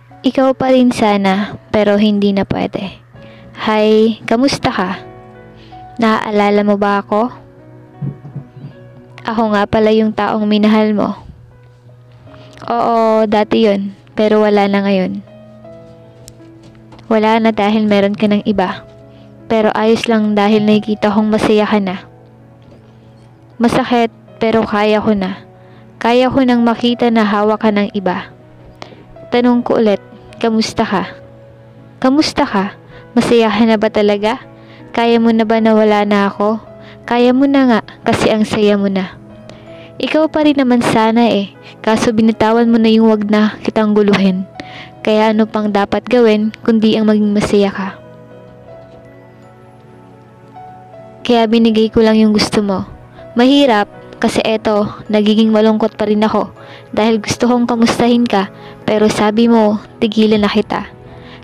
Ikaw pa rin sana, pero hindi na pwede. Hi, kamusta ka? Naaalala mo ba ako? Ako nga pala yung taong minahal mo. Oo, dati yun, pero wala na ngayon. Wala na dahil meron ka ng iba. Pero ayos lang dahil nakikita kong masaya ka na. Masakit, pero kaya ko na. Kaya ko nang makita na hawak ka ng iba. Tanong ko ulit, kamusta ka? Kamusta ka? Masaya ka na ba talaga? Kaya mo na ba na wala na ako? Kaya mo na nga kasi ang saya mo na. Ikaw pa rin naman sana kaso binitawan mo na yung wag na kitang guluhin. Kaya ano pang dapat gawin kundi ang maging masaya ka? Kaya binigay ko lang yung gusto mo. Mahirap kasi eto, nagiging malungkot pa rin ako dahil gusto kong kamustahin ka pero sabi mo, tigilan na kita.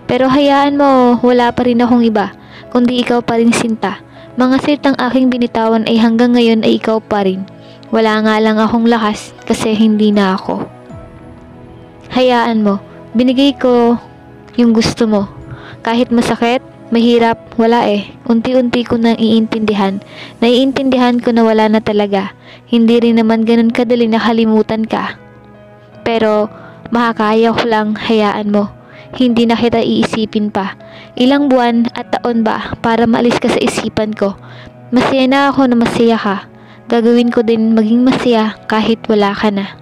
Pero hayaan mo, wala pa rin akong iba, kundi ikaw pa rin sinta. Mga sirtang aking binitawan ay hanggang ngayon ay ikaw pa rin. Wala nga lang akong lakas kasi hindi na ako. Hayaan mo, binigay ko yung gusto mo. Kahit masakit, mahirap, wala Unti-unti ko nang iintindihan. Naiintindihan ko na wala na talaga. Hindi rin naman ganun kadali na kalimutan ka. Pero, makakaya ko lang, hayaan mo. Hindi na kita iisipin pa. Ilang buwan at taon ba para maalis ka sa isipan ko. Masaya na ako na masaya ka. Gagawin ko din maging masaya kahit wala ka na.